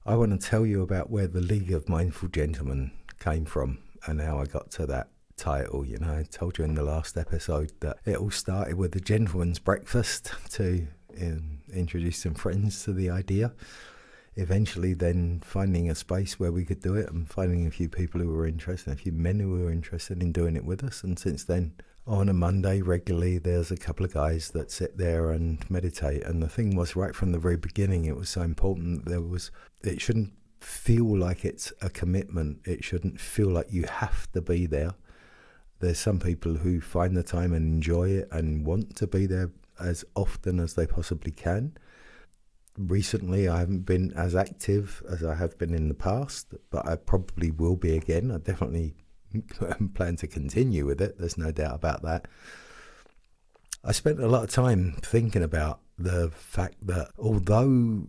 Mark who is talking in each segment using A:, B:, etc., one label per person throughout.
A: I want to tell you about where the League of Mindful Gentlemen came from and how I got to that title. You know, I told you in the last episode that it all started with a gentleman's breakfast to introduce some friends to the idea. Eventually then finding a space where we could do it and finding a few people who were interested, a few men who were interested in doing it with us. And since then, on a Monday regularly, there's a couple of guys that sit there and meditate. And the thing was, right from the very beginning, it was so important. It shouldn't feel like it's a commitment. It shouldn't feel like you have to be there. There's some people who find the time and enjoy it and want to be there as often as they possibly can. Recently, I haven't been as active as I have been in the past, but I probably will be again. I definitely plan to continue with it. There's no doubt about that. I spent a lot of time thinking about the fact that although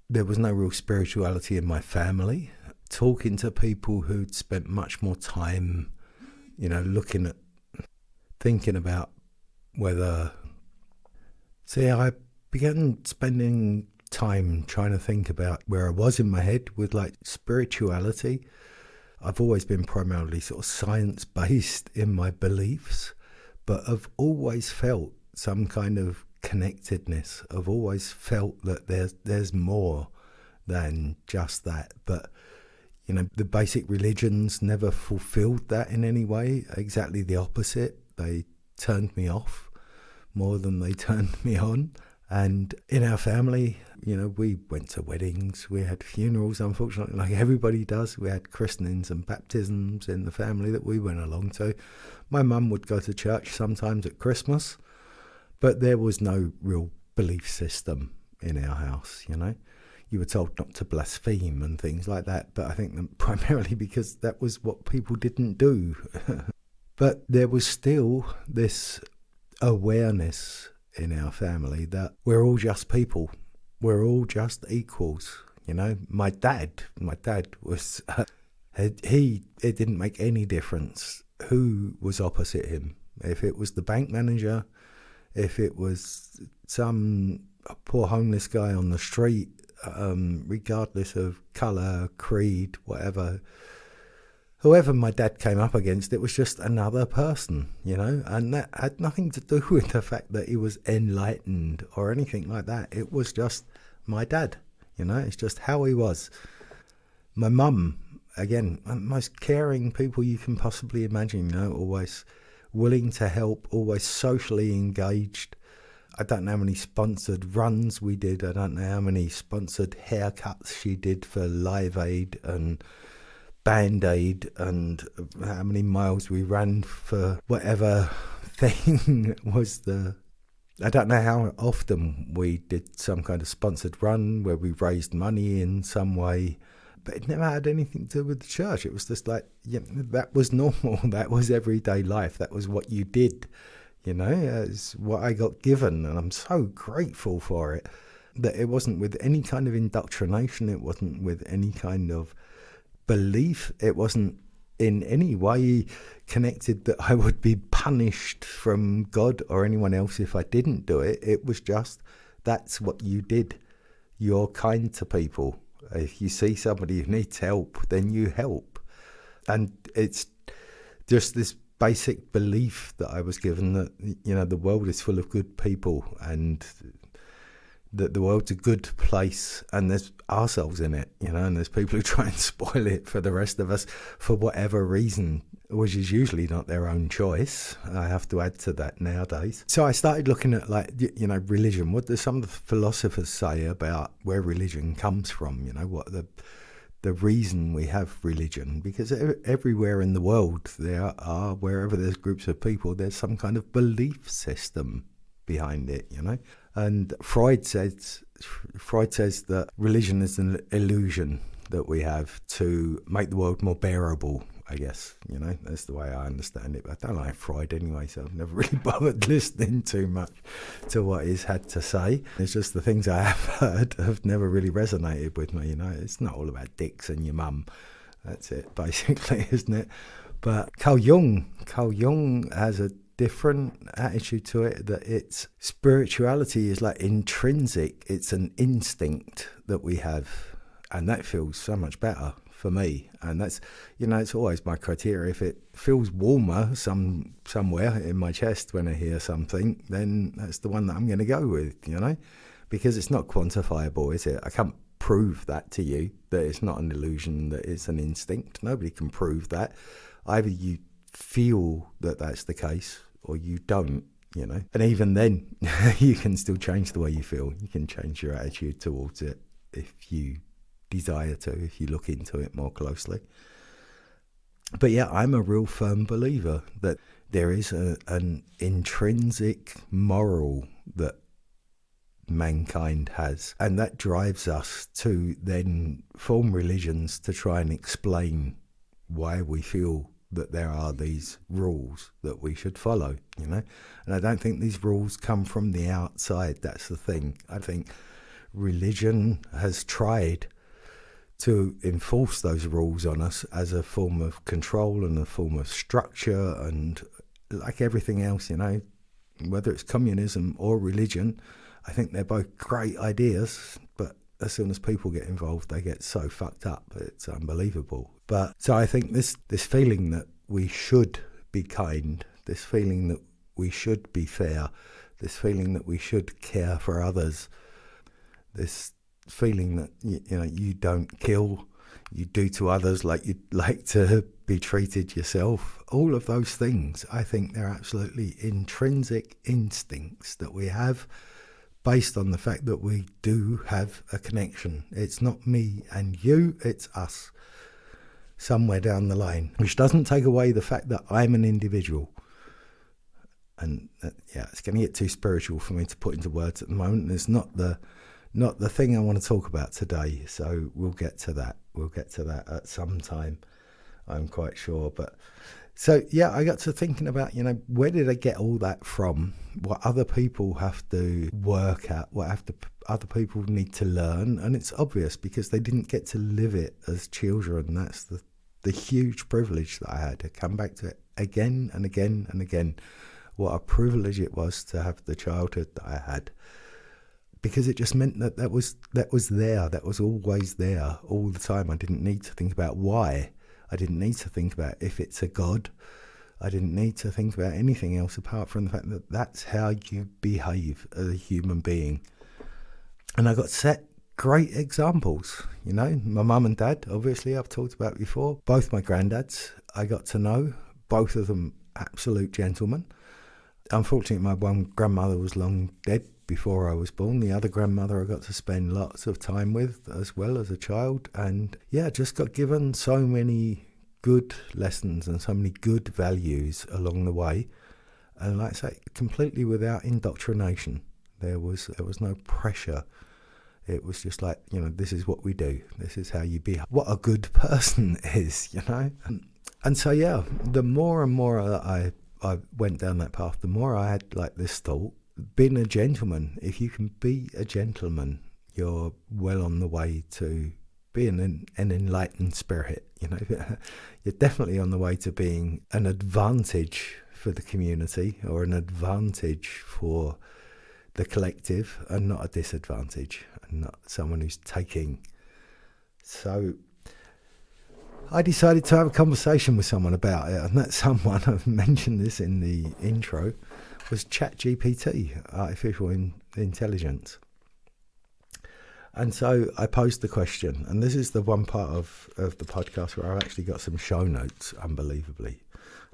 A: there was no real spirituality in my family, talking to people who'd spent much more time, thinking about whether... See, I began spending time trying to think about where I was in my head with spirituality. I've always been primarily sort of science-based in my beliefs, but I've always felt some kind of connectedness. I've always felt that there's more than just that. But, the basic religions never fulfilled that in any way. Exactly the opposite. They turned me off more than they turned me on. And in our family, we went to weddings, we had funerals, unfortunately, like everybody does. We had christenings and baptisms in the family that we went along to. My mum would go to church sometimes at Christmas, but there was no real belief system in our house, You were told not to blaspheme and things like that, but I think that primarily because that was what people didn't do. But there was still this awareness in our family that we're all just people. We're all just equals. My dad was, it didn't make any difference who was opposite him. If it was the bank manager, if it was some poor homeless guy on the street, regardless of colour, creed, whatever, whoever my dad came up against, it was just another person, and that had nothing to do with the fact that he was enlightened or anything like that. It was just my dad, it's just how he was. My mum, again, most caring people you can possibly imagine, always willing to help, always socially engaged. I don't know how many sponsored runs we did. I don't know how many sponsored haircuts she did for Live Aid and Band-Aid, and how many miles we ran for whatever thing was I don't know how often we did some kind of sponsored run where we raised money in some way, but it never had anything to do with the church. It was just that was normal. That was everyday life. That was what you did, it's what I got given, and I'm so grateful for it. That it wasn't with any kind of indoctrination. It wasn't with any kind of belief. It wasn't in any way connected that I would be punished from God or anyone else if I didn't do it. It was just, that's what you did. You're kind to people. If you see somebody who needs help, then you help. And it's just this basic belief that I was given that, the world is full of good people and that the world's a good place, and there's arseholes in it, and there's people who try and spoil it for the rest of us for whatever reason, which is usually not their own choice. I have to add to that nowadays. So I started looking at religion. What do some of the philosophers say about where religion comes from? What the reason we have religion? Because everywhere in the world wherever there's groups of people, there's some kind of belief system behind it, And Freud says that religion is an illusion that we have to make the world more bearable, I guess. That's the way I understand it. But I don't like Freud anyway, so I've never really bothered listening too much to what he's had to say. It's just the things I have heard have never really resonated with me. It's not all about dicks and your mum. That's it, basically, isn't it? But Carl Jung has a different attitude to it, that it's spirituality is intrinsic. It's an instinct that we have And that feels so much better for me. And that's, it's always my criteria. If it feels warmer somewhere in my chest when I hear something, then that's the one that I'm going to go with, because it's not quantifiable, is it? I can't prove that to you, that it's not an illusion, that it's an instinct. Nobody can prove that. Either you feel that that's the case or you don't, And even then, you can still change the way you feel. You can change your attitude towards it if you desire to, if you look into it more closely. But yeah, I'm a real firm believer that there is an intrinsic moral that mankind has, and that drives us to then form religions to try and explain why we feel that there are these rules that we should follow, And I don't think these rules come from the outside. That's the thing. I think religion has tried to enforce those rules on us as a form of control and a form of structure, and like everything else, whether it's communism or religion, I think they're both great ideas, but as soon as people get involved, they get so fucked up, it's unbelievable. But so I think this feeling that we should be kind, this feeling that we should be fair, this feeling that we should care for others, this feeling that you don't kill, you do to others like you'd like to be treated yourself, all of those things, I think they're absolutely intrinsic instincts that we have, based on the fact that we do have a connection. It's not me and you, it's us somewhere down the line, which doesn't take away the fact that I'm an individual. And it's going to get too spiritual for me to put into words at the moment. It's not the thing I want to talk about today, so we'll get to that. We'll get to that at some time, I'm quite sure. But so, I got to thinking about, where did I get all that from? What other people have to work at, other people need to learn. And it's obvious because they didn't get to live it as children. That's the huge privilege that I had to come back to it again and again and again. What a privilege it was to have the childhood that I had. Because it just meant that was there, that was always there all the time. I didn't need to think about why. I didn't need to think about if it's a God. I didn't need to think about anything else apart from the fact that that's how you behave as a human being. And I got set great examples, My mum and dad, obviously, I've talked about before. Both my granddads, I got to know. Both of them absolute gentlemen. Unfortunately, my one grandmother was long dead before I was born. The other grandmother I got to spend lots of time with as well as a child, and just got given so many good lessons and so many good values along the way, and like I say, completely without indoctrination. There was no pressure. It was just like, this is what we do, this is how you be, what a good person is, and so the more and more I went down that path, the more I had like this thought, being a gentleman, if you can be a gentleman, you're well on the way to being an enlightened spirit. You're definitely on the way to being an advantage for the community or an advantage for the collective, and not a disadvantage, and not someone who's taking. So I decided to have a conversation with someone about it, and that someone, I've mentioned this in the intro, was ChatGPT, artificial intelligence. And so I posed the question, and this is the one part of the podcast where I've actually got some show notes, unbelievably,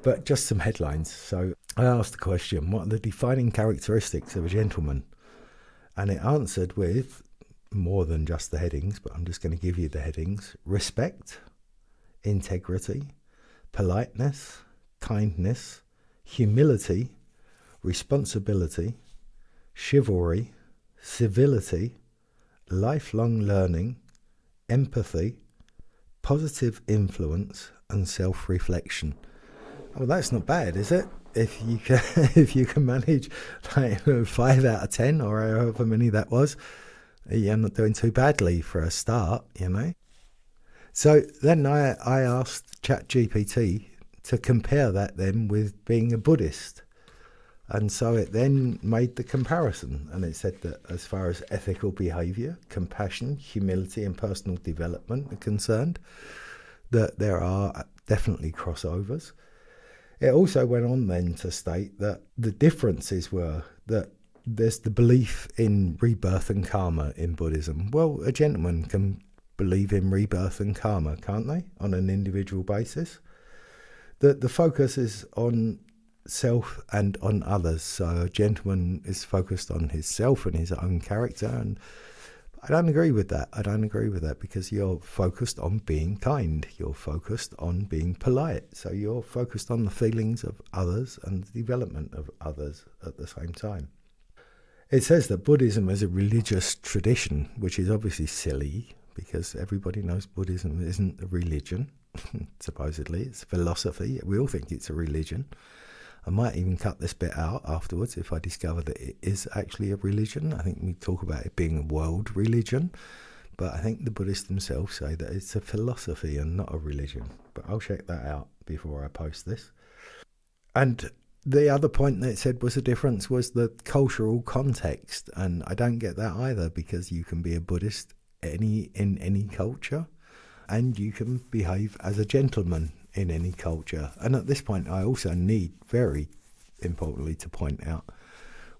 A: but just some headlines. So I asked the question, what are the defining characteristics of a gentleman? And it answered with more than just the headings, but I'm just going to give you the headings: respect, integrity, politeness, kindness, humility, responsibility, chivalry, civility, lifelong learning, empathy, positive influence, and self-reflection. Well, that's not bad, is it? If you can manage like 5 out of 10 or however many that was, you're not doing too badly for a start, So then I asked ChatGPT to compare that then with being a Buddhist. And so it then made the comparison, and it said that as far as ethical behaviour, compassion, humility and personal development are concerned, that there are definitely crossovers. It also went on then to state that the differences were that there's the belief in rebirth and karma in Buddhism. Well, a gentleman can believe in rebirth and karma, can't they, on an individual basis? That the focus is on self and on others. So a gentleman is focused on his self and his own character, and I don't agree with that. I don't agree with that, because you're focused on being kind. You're focused on being polite. So you're focused on the feelings of others and the development of others at the same time. It says that Buddhism is a religious tradition, which is obviously silly, because everybody knows Buddhism isn't a religion. Supposedly, it's philosophy. We all think it's a religion. I might even cut this bit out afterwards if I discover that it is actually a religion. I think we talk about it being a world religion, but I think the Buddhists themselves say that it's a philosophy and not a religion. But I'll check that out before I post this. And the other point that it said was a difference was the cultural context, and I don't get that either, because you can be a Buddhist in any culture, and you can behave as a gentleman in any culture. And at this point, I also need, very importantly, to point out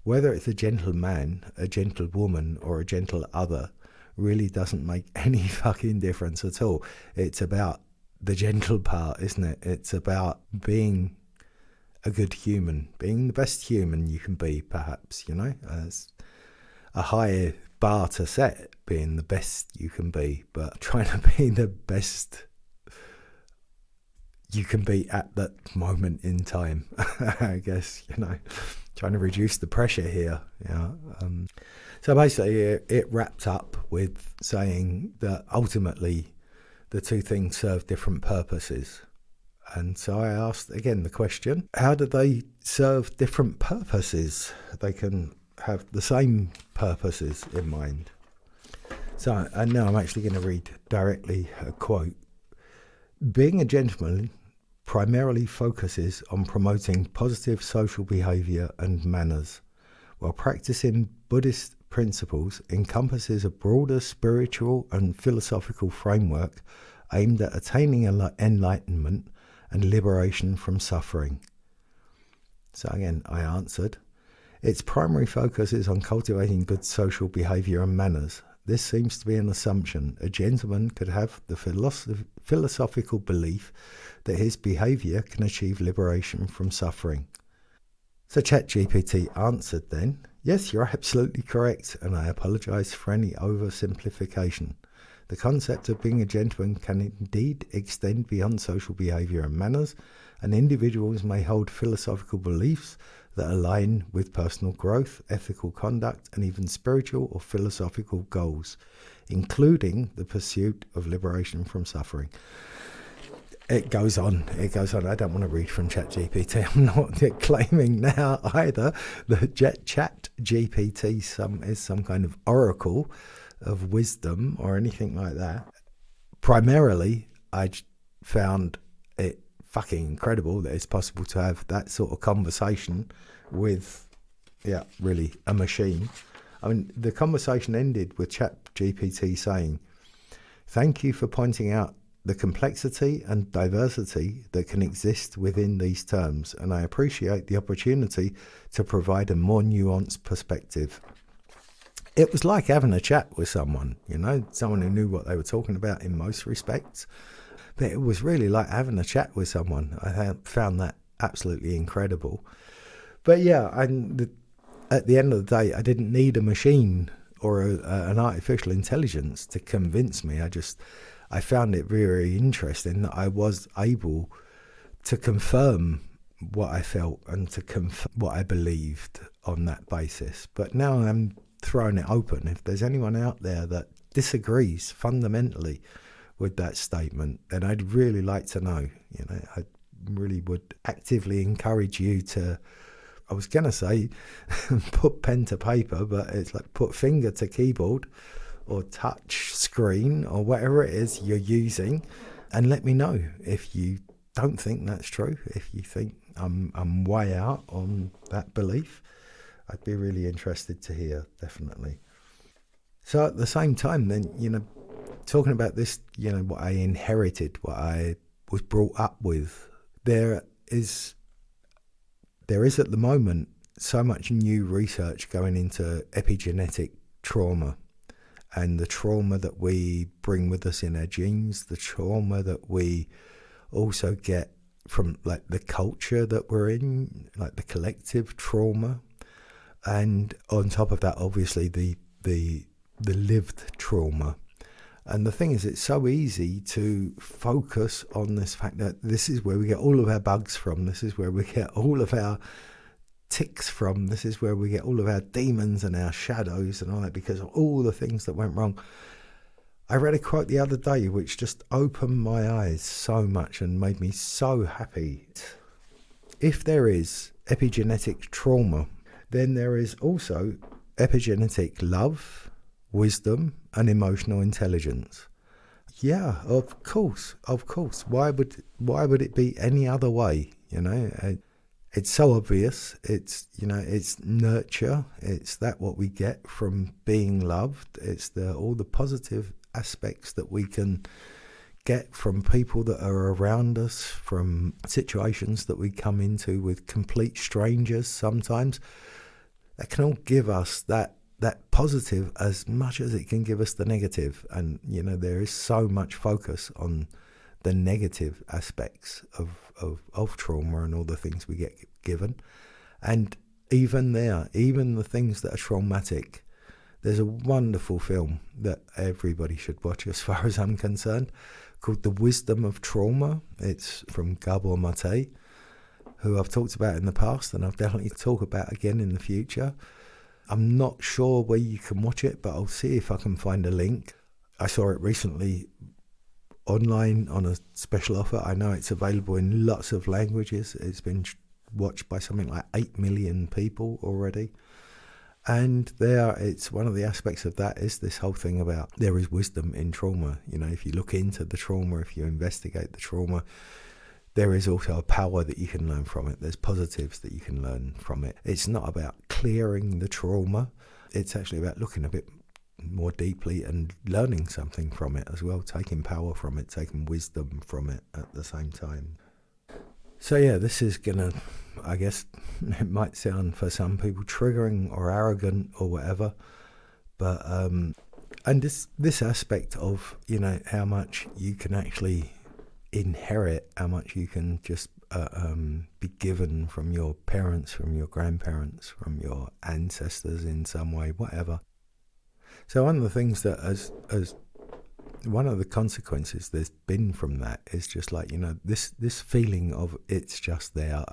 A: whether it's a gentleman, a gentlewoman, or a Gentleother really doesn't make any fucking difference at all. It's about the gentle part, isn't it? It's about being a good human, being the best human you can be, perhaps, you know. It's a higher bar to set, being the best you can be, but trying to be the best you can be at that moment in time. I guess, you know, trying to reduce the pressure here. So basically it wrapped up with saying that ultimately the two things serve different purposes. And so I asked again the question, how do they serve different purposes? They can have the same purposes in mind. So, and now I'm actually going to read directly a quote. Being a gentleman primarily focuses on promoting positive social behaviour and manners, while practicing Buddhist principles encompasses a broader spiritual and philosophical framework aimed at attaining enlightenment and liberation from suffering. So again, I answered, its primary focus is on cultivating good social behaviour and manners. This seems to be an assumption. A gentleman could have the philosophical belief that his behaviour can achieve liberation from suffering. So ChatGPT answered then, yes, you're absolutely correct, and I apologise for any oversimplification. The concept of being a gentleman can indeed extend beyond social behaviour and manners, and individuals may hold philosophical beliefs that align with personal growth, ethical conduct, and even spiritual or philosophical goals, including the pursuit of liberation from suffering. It goes on. I don't want to read from ChatGPT. I'm not claiming now either that ChatGPT is some kind of oracle of wisdom or anything like that. Primarily, I found it fucking incredible that it's possible to have that sort of conversation with, really a machine. I mean, the conversation ended with ChatGPT saying, "Thank you for pointing out the complexity and diversity that can exist within these terms, and I appreciate the opportunity to provide a more nuanced perspective." It was like having a chat with someone, someone who knew what they were talking about in most respects. But it was really like having a chat with someone. I found that absolutely incredible. But at the end of the day, I didn't need a machine or an artificial intelligence to convince me. I found it very interesting that I was able to confirm what I felt and to confirm what I believed on that basis. But now I'm throwing it open. If there's anyone out there that disagrees fundamentally with that statement, then I'd really like to know. I really would actively encourage you to, I was going to say put pen to paper, but it's like put finger to keyboard or touch screen or whatever it is you're using, and let me know if you don't think that's true, if you think I'm way out on that belief. I'd be really interested to hear, definitely. So at the same time, then, talking about this, what I inherited, what I was brought up with, there is at the moment so much new research going into epigenetic trauma and the trauma that we bring with us in our genes, the trauma that we also get from like the culture that we're in, like the collective trauma, and on top of that, obviously the lived trauma. And the thing is, it's so easy to focus on this fact that this is where we get all of our bugs from, this is where we get all of our ticks from, this is where we get all of our demons and our shadows and all that, because of all the things that went wrong. I read a quote the other day which just opened my eyes so much and made me so happy. If there is epigenetic trauma, then there is also epigenetic love, wisdom, and emotional intelligence. Yeah, of course. Why would it be any other way? It's so obvious. It's nurture. It's that what we get from being loved. It's all the positive aspects that we can get from people that are around us, from situations that we come into with complete strangers sometimes. That can all give us that positive as much as it can give us the negative. And there is so much focus on the negative aspects of trauma and all the things we get given. And even the things that are traumatic, there's a wonderful film that everybody should watch as far as I'm concerned, called The Wisdom of Trauma. It's from Gabor Mate, who I've talked about in the past and I'll definitely talk about again in the future. I'm not sure where you can watch it, but I'll see if I can find a link. I saw it recently online on a special offer. I know it's available in lots of languages. It's been watched by something like 8 million people already. And it's one of the aspects of that is this whole thing about there is wisdom in trauma. If you look into the trauma, if you investigate the trauma, there is also a power that you can learn from it. There's positives that you can learn from it. It's not about clearing the trauma. It's actually about looking a bit more deeply and learning something from it as well, taking power from it, taking wisdom from it at the same time. So yeah, this is gonna, I guess it might sound for some people triggering or arrogant or whatever, but and this aspect of how much you can actually inherit, how much you can just be given from your parents, from your grandparents, from your ancestors in some way, whatever. So one of the things that as one of the consequences there's been from that is just like, this feeling of it's just there.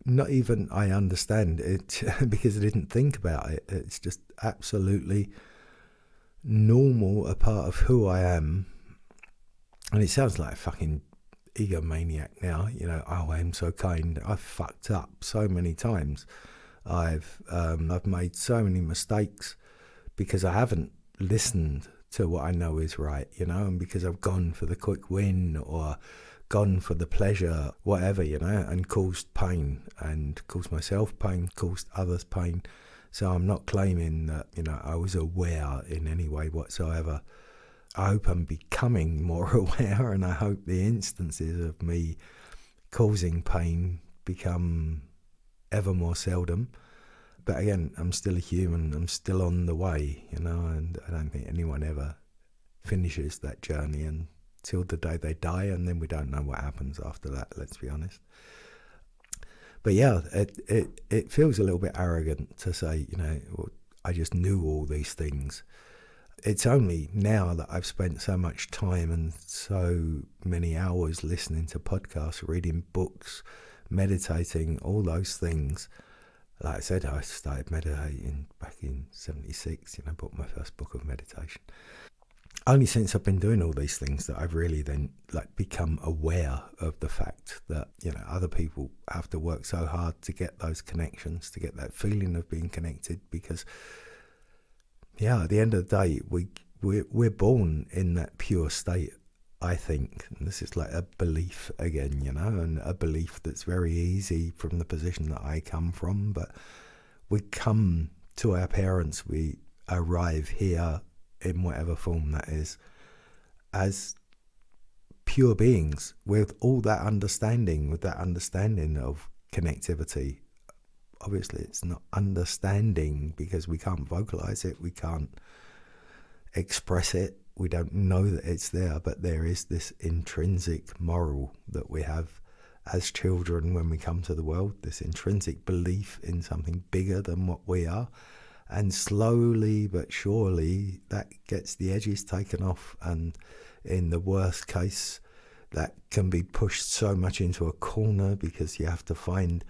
A: Not even I understand it because I didn't think about it. It's just absolutely normal, a part of who I am. And it sounds like a fucking egomaniac now, oh, I am so kind. I've fucked up so many times. I've made so many mistakes because I haven't listened to what I know is right, and because I've gone for the quick win or gone for the pleasure, whatever, and caused pain and caused myself pain, caused others pain. So I'm not claiming that, I was aware in any way whatsoever. I hope I'm becoming more aware, and I hope the instances of me causing pain become ever more seldom. But again, I'm still a human, I'm still on the way, and I don't think anyone ever finishes that journey until the day they die, and then we don't know what happens after that, let's be honest. But yeah, it feels a little bit arrogant to say, I just knew all these things. It's only now that I've spent so much time and so many hours listening to podcasts, reading books, meditating, all those things. Like I said, I started meditating back in 76, bought my first book of meditation. Only since I've been doing all these things that I've really then become aware of the fact that, other people have to work so hard to get those connections, to get that feeling of being connected, because at the end of the day, we're born in that pure state I think, and this is like a belief again, and a belief that's very easy from the position that I come from, but we come to our parents, we arrive here in whatever form that is, as pure beings with all that understanding, of connectivity. Obviously, it's not understanding because we can't vocalize it, we can't express it, we don't know that it's there, but there is this intrinsic moral that we have as children when we come to the world, this intrinsic belief in something bigger than what we are. And slowly but surely that gets the edges taken off, and in the worst case that can be pushed so much into a corner because you have to find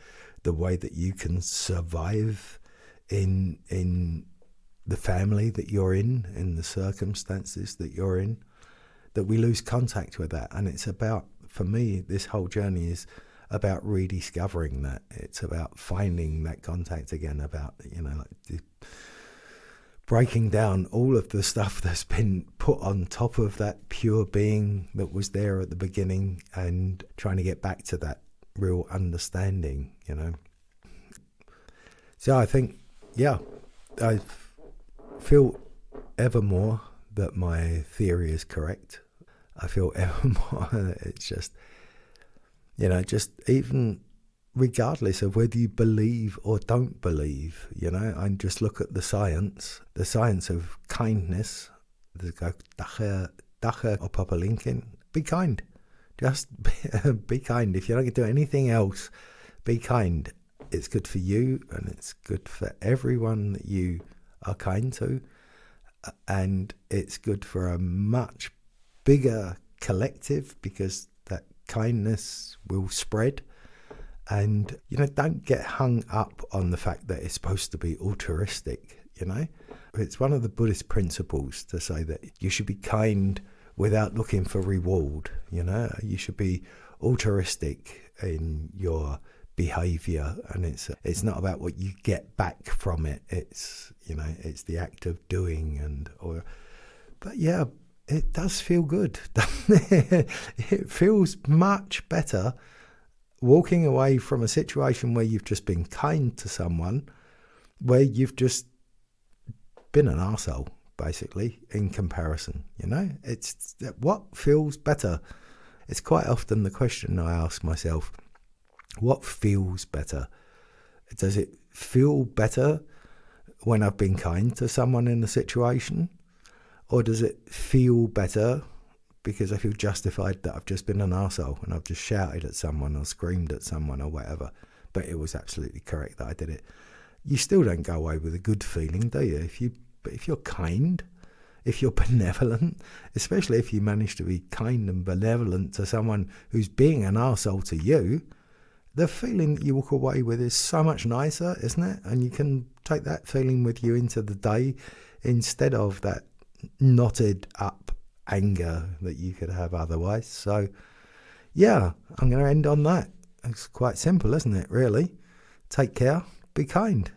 A: the way that you can survive in the family that you're in the circumstances that you're in, that we lose contact with that. And it's about, for me, this whole journey is about rediscovering that. It's about finding that contact again, about, breaking down all of the stuff that's been put on top of that pure being that was there at the beginning, and trying to get back to that real understanding, So I think, I feel ever more that my theory is correct. I feel ever more that it's just, just even regardless of whether you believe or don't believe, I just look at the science of kindness. Be kind. Just be kind. If you're not going to do anything else, be kind. It's good for you, and it's good for everyone that you are kind to, and it's good for a much bigger collective because that kindness will spread. And don't get hung up on the fact that it's supposed to be altruistic. It's one of the Buddhist principles to say that you should be kind without looking for reward. You should be altruistic in your behavior, and it's not about what you get back from it. It's it's the act of doing, but it does feel good. It feels much better walking away from a situation where you've just been kind to someone, where you've just been an arsehole, basically, in comparison. It's what feels better. It's quite often the question I ask myself: what feels better? Does it feel better when I've been kind to someone in a situation? Or does it feel better because I feel justified that I've just been an arsehole and I've just shouted at someone or screamed at someone or whatever, but it was absolutely correct that I did it? You still don't go away with a good feeling, do you? If you're kind, if you're benevolent, especially if you manage to be kind and benevolent to someone who's being an arsehole to you, the feeling that you walk away with is so much nicer, isn't it? And you can take that feeling with you into the day instead of that knotted up anger that you could have otherwise. So, I'm going to end on that. It's quite simple, isn't it, really? Take care, be kind.